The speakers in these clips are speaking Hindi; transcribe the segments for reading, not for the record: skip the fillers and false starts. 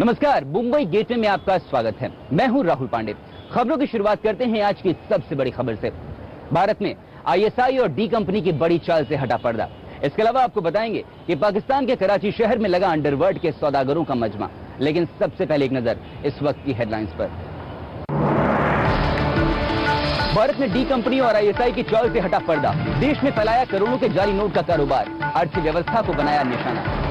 नमस्कार, मुंबई गेटवे में आपका स्वागत है। मैं हूं राहुल पांडे। खबरों की शुरुआत करते हैं आज की सबसे बड़ी खबर से। भारत में आईएसआई और डी कंपनी की बड़ी चाल से हटा पर्दा। इसके अलावा आपको बताएंगे कि पाकिस्तान के कराची शहर में लगा अंडरवर्ल्ड के सौदागरों का मजमा। लेकिन सबसे पहले एक नजर इस वक्त की हेडलाइंस पर। भारत में डी कंपनी और आईएसआई की चाल से हटा पर्दा। देश में फैलाया करोड़ों के जाली नोट का कारोबार, अर्थव्यवस्था को बनाया निशाना।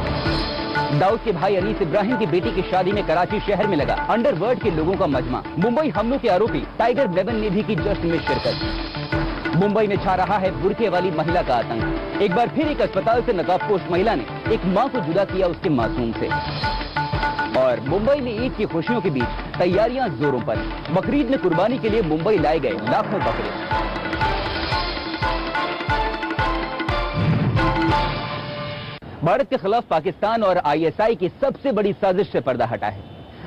दाऊद के भाई अनीस इब्राहिम की बेटी की शादी में कराची शहर में लगा अंडरवर्ल्ड के लोगों का मजमा। मुंबई हमलों के आरोपी टाइगर ब्लेवन ने भी की जश्न में शिरकत। मुंबई में छा रहा है बुर्के वाली महिला का आतंक। एक बार फिर एक अस्पताल से नकाबपोश महिला ने एक मां को जुदा किया उसके मासूम से। और मुंबई में ईद की खुशियों के बीच तैयारियां जोरों पर। बकरीद में कुर्बानी के लिए मुंबई लाए गए लाखों बकरे। भारत के खिलाफ पाकिस्तान और आईएसआई की सबसे बड़ी साजिश से पर्दा हटा है।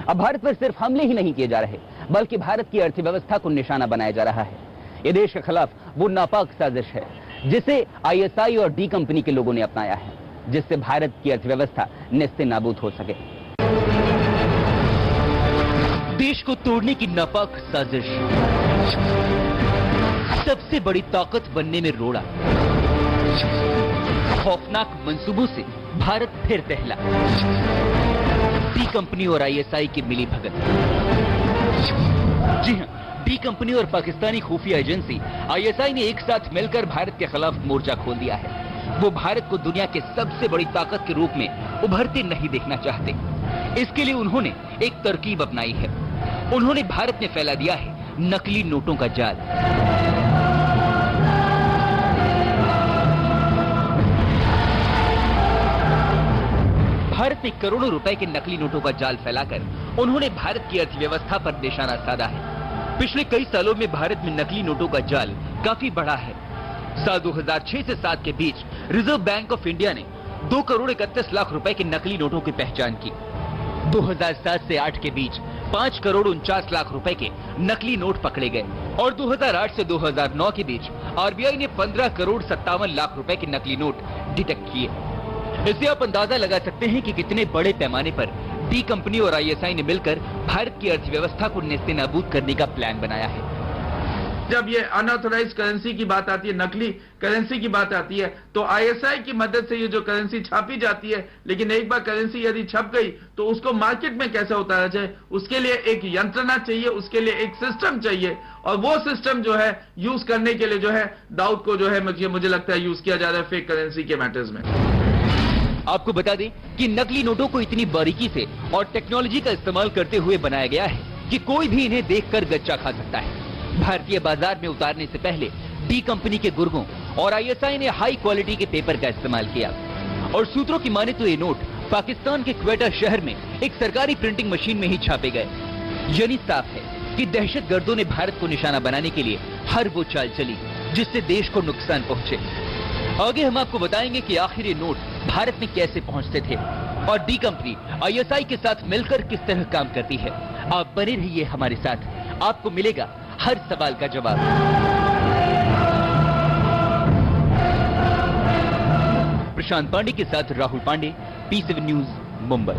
अब भारत पर सिर्फ हमले ही नहीं किए जा रहे, बल्कि भारत की अर्थव्यवस्था को निशाना बनाया जा रहा है। ये देश के खिलाफ वो नापाक साजिश है जिसे आईएसआई और डी कंपनी के लोगों ने अपनाया है, जिससे भारत की अर्थव्यवस्था नेस्ते नाबूद हो सके। देश को तोड़ने की नापाक साजिश, सबसे बड़ी ताकत बनने में रोड़ा। खौफनाक मंसूबों से भारत फिर दहला। डी कंपनी और आईएसआई की मिली भगत। जी हां, डी कंपनी और पाकिस्तानी खुफिया एजेंसी आईएसआई ने एक साथ मिलकर भारत के खिलाफ मोर्चा खोल दिया है। वो भारत को दुनिया के सबसे बड़ी ताकत के रूप में उभरते नहीं देखना चाहते। इसके लिए उन्होंने एक तरकीब अपनाई है। उन्होंने भारत में फैला दिया है नकली नोटों का जाल। भारत में करोड़ों रुपए के नकली नोटों का जाल फैलाकर उन्होंने भारत की अर्थव्यवस्था पर निशाना साधा है। पिछले कई सालों में भारत में नकली नोटों का जाल काफी बढ़ा है। साल 2006 से 7 के बीच रिजर्व बैंक ऑफ इंडिया ने 2 करोड़ 31 लाख रुपए के नकली नोटों की पहचान की। 2007 से 8 के बीच 5 करोड़ 49 लाख रुपए के नकली नोट पकड़े गए और 2008 से 2009 के बीच आरबीआई ने 15 करोड़ 57 लाख रुपए के नकली नोट डिटेक्ट किए। इससे आप अंदाजा लगा सकते हैं कि कितने बड़े पैमाने पर डी कंपनी और आईएसआई ने मिलकर भारत की अर्थव्यवस्था को नेस्ते नाबूद करने का प्लान बनाया है। जब ये अनऑथराइज करेंसी की बात आती है, नकली करेंसी की बात आती है, तो आईएसआई की मदद से ये जो करेंसी छापी जाती है, लेकिन एक बार करेंसी यदि छप गई तो उसको मार्केट में कैसे उतारा जाए, उसके लिए एक यंत्रणा चाहिए, उसके लिए एक सिस्टम चाहिए। और वो सिस्टम जो है यूज करने के लिए जो है दाऊद को जो है मुझे लगता है यूज किया जा रहा है फेक करेंसी के मैटर्स में। आपको बता दें कि नकली नोटों को इतनी बारीकी से और टेक्नोलॉजी का इस्तेमाल करते हुए बनाया गया है कि कोई भी इन्हें देखकर गच्चा खा सकता है। भारतीय बाजार में उतारने से पहले डी कंपनी के गुर्गों और आईएसआई ने हाई क्वालिटी के पेपर का इस्तेमाल किया और सूत्रों की माने तो ये नोट पाकिस्तान के क्वेटा शहर में एक सरकारी प्रिंटिंग मशीन में ही छापे गए। यानी साफ है कि दहशतगर्दों ने भारत को निशाना बनाने के लिए हर वो चाल चली जिससे देश को नुकसान पहुंचे। आगे हम आपको बताएंगे कि आखिर ये नोट भारत में कैसे पहुंचते थे और डी कंपनी आईएसआई के साथ मिलकर किस तरह काम करती है। आप बने रहिए हमारे साथ, आपको मिलेगा हर सवाल का जवाब। प्रशांत पांडे के साथ राहुल पांडे, P7 न्यूज, मुंबई।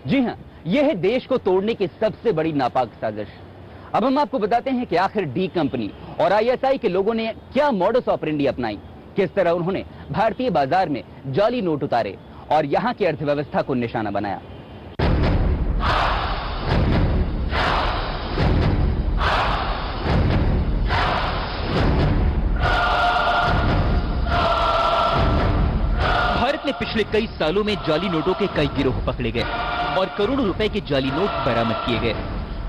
जी हां, यह है देश को तोड़ने की सबसे बड़ी नापाक साजिश। अब हम आपको बताते हैं कि आखिर डी कंपनी और आईएसआई के लोगों ने क्या मॉडस ऑपरेंडी अपनाई, किस तरह उन्होंने भारतीय बाजार में जाली नोट उतारे और यहां की अर्थव्यवस्था को निशाना बनाया। भारत में पिछले कई सालों में जाली नोटों के कई गिरोह पकड़े गए और करोड़ों रुपए के जाली नोट बरामद किए गए।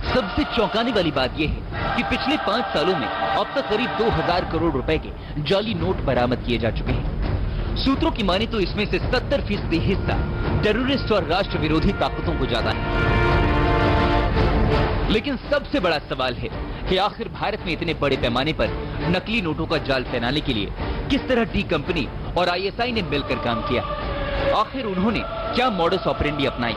सबसे चौंकाने वाली बात यह है कि पिछले 5 सालों में अब तक करीब 2000 करोड़ रुपए के जाली नोट बरामद किए जा चुके हैं। सूत्रों की माने तो इसमें से 70% हिस्सा टेररिस्ट और राष्ट्र विरोधी ताकतों को जाता है। लेकिन सबसे बड़ा सवाल है कि आखिर भारत में इतने बड़े पैमाने पर नकली नोटों का जाल फैलाने के लिए किस तरह डी कंपनी और आईएसआई ने मिलकर काम किया। आखिर उन्होंने क्या मॉडस ऑपरेंडी अपनाई,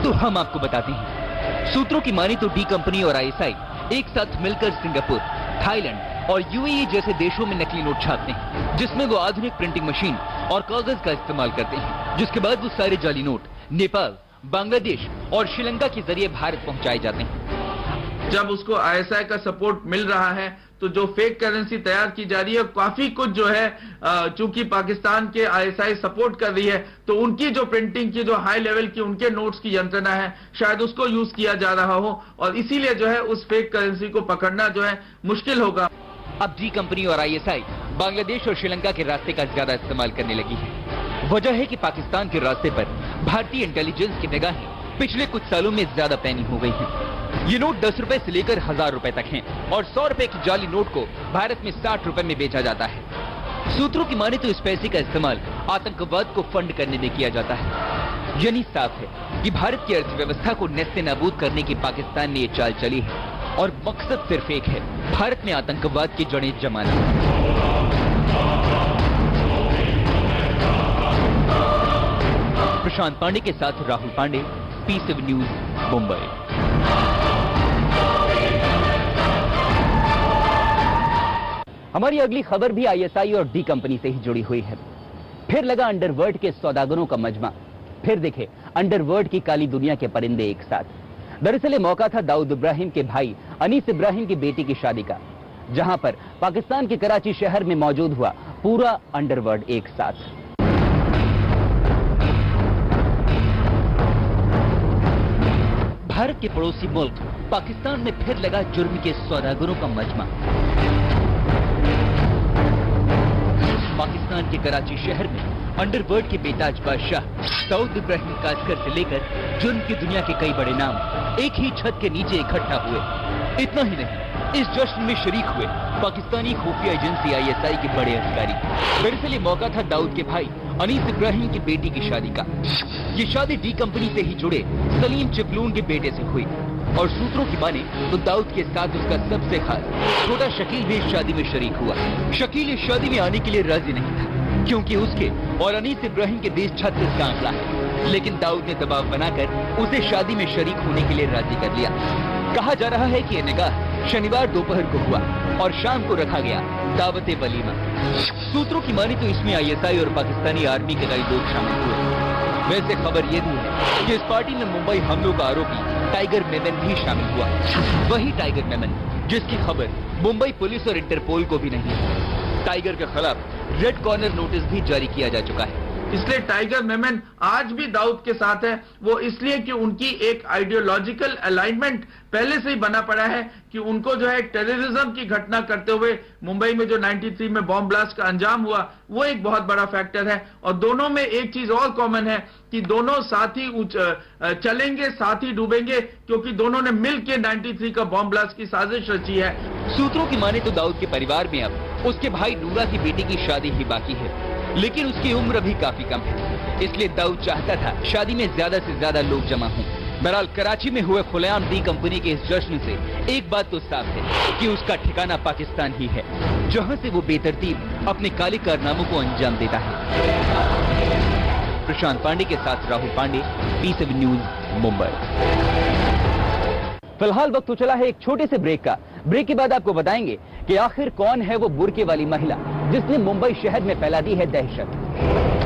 तो हम आपको बताते हैं। सूत्रों की माने तो डी कंपनी और आईएसआई एक साथ मिलकर सिंगापुर, थाईलैंड और यूएई जैसे देशों में नकली नोट छापते हैं, जिसमें वो आधुनिक प्रिंटिंग मशीन और कागज का इस्तेमाल करते हैं, जिसके बाद वो सारे जाली नोट नेपाल, बांग्लादेश और श्रीलंका के जरिए भारत पहुंचाए जाते हैं। जब उसको आईएसआई का सपोर्ट मिल रहा है तो जो फेक करेंसी तैयार की जा रही है, काफी कुछ जो है चूंकि पाकिस्तान के आईएसआई सपोर्ट कर रही है, तो उनकी जो प्रिंटिंग की जो हाई लेवल की उनके नोट्स की यंत्रणा है, शायद उसको यूज किया जा रहा हो और इसीलिए जो है उस फेक करेंसी को पकड़ना जो है मुश्किल होगा। अब डी कंपनी और आईएसआई बांग्लादेश और श्रीलंका के रास्ते का ज्यादा इस्तेमाल करने लगी है। वजह है कि पाकिस्तान के रास्ते पर भारतीय इंटेलिजेंस की निगाहें पिछले कुछ सालों में ज्यादा पैनी हो गई हैं। ये नोट 10 रुपए से लेकर 1000 रुपए तक हैं और 100 रुपए की जाली नोट को भारत में 60 रुपए में बेचा जाता है। सूत्रों की माने तो इस पैसे का इस्तेमाल आतंकवाद को फंड करने में किया जाता है। यानी साफ है कि भारत की अर्थव्यवस्था को नेस्ते नाबूद करने की पाकिस्तान ने ये चाल चली है और मकसद सिर्फ एक है, भारत में आतंकवाद की जड़ें जमाना। प्रशांत पांडे के साथ राहुल पांडे, P7 न्यूज, मुंबई। हमारी अगली खबर भी आईएसआई और डी कंपनी से ही जुड़ी हुई है। फिर लगा अंडरवर्ल्ड के सौदागरों का मजमा। फिर देखे अंडरवर्ल्ड की काली दुनिया के परिंदे एक साथ। दरअसल ये मौका था दाऊद इब्राहिम के भाई अनीस इब्राहिम की बेटी की शादी का, जहां पर पाकिस्तान के कराची शहर में मौजूद हुआ पूरा अंडरवर्ल्ड एक साथ। भारत के पड़ोसी मुल्क पाकिस्तान में फिर लगा जुर्म के सौदागरों का मजमा। पाकिस्तान के कराची शहर में अंडरवर्ल्ड के बेताज बादशाह दाऊद इब्राहिम कासकर से लेकर जुर्म की दुनिया के कई बड़े नाम एक ही छत के नीचे इकट्ठा हुए। इतना ही नहीं, इस जश्न में शरीक हुए पाकिस्तानी खुफिया एजेंसी आईएसआई के बड़े अधिकारी। दरअसल ये मौका था दाऊद के भाई अनीस इब्राहिम की बेटी की शादी का। ये शादी डी कंपनी से ही जुड़े सलीम चिपलून के बेटे से हुई और सूत्रों की माने तो दाऊद के साथ उसका सबसे खास छोटा शकील भी इस शादी में शरीक हुआ। शकील इस शादी में आने के लिए राजी नहीं था क्योंकि उसके और अनीस इब्राहिम के बीच 36 का आंकड़ा है, लेकिन दाऊद ने दबाव बनाकर उसे शादी में शरीक होने के लिए राजी कर लिया। कहा जा रहा है कि यह निकाह शनिवार दोपहर को हुआ और शाम को रखा गया दावत वलीमा। सूत्रों की माने तो इसमें आईएसआई और पाकिस्तानी आर्मी के कई लोग शामिल हुए। वैसे खबर यह भी है कि इस पार्टी में मुंबई हमलों का आरोपी टाइगर मेमन भी शामिल हुआ। वही टाइगर मेमन जिसकी खबर मुंबई पुलिस और इंटरपोल को भी नहीं है। टाइगर के खिलाफ रेड कॉर्नर नोटिस भी जारी किया जा चुका है। इसलिए टाइगर मेमन आज भी दाऊद के साथ है, वो इसलिए कि उनकी एक आइडियोलॉजिकल अलाइनमेंट पहले से ही बना पड़ा है कि उनको जो है टेररिज्म की घटना करते हुए मुंबई में जो 93 में बॉम्ब ब्लास्ट का अंजाम हुआ वो एक बहुत बड़ा फैक्टर है। और दोनों में एक चीज और कॉमन है कि दोनों साथ ही चलेंगे, साथ ही डूबेंगे, क्योंकि दोनों ने मिलकर 93 का बॉम्ब ब्लास्ट की साजिश रची है। सूत्रों की माने तो दाऊद के परिवार में अब उसके भाई नूरा की बेटी की शादी ही बाकी है, लेकिन उसकी उम्र भी काफी कम है, इसलिए दाऊद चाहता था शादी में ज्यादा से ज्यादा लोग जमा हों। बहरहाल कराची में हुए खुलेआम डी कंपनी के इस जश्न से एक बात तो साफ है कि उसका ठिकाना पाकिस्तान ही है, जहां से वो बेतरतीब अपने काले कारनामों को अंजाम देता है। प्रशांत पांडे के साथ राहुल पांडे, P7 न्यूज, मुंबई। फिलहाल वक्त तो चला है एक छोटे से ब्रेक का। ब्रेक के बाद आपको बताएंगे कि आखिर कौन है वो बुर्के वाली महिला जिसने मुंबई शहर में फैला दी है दहशत।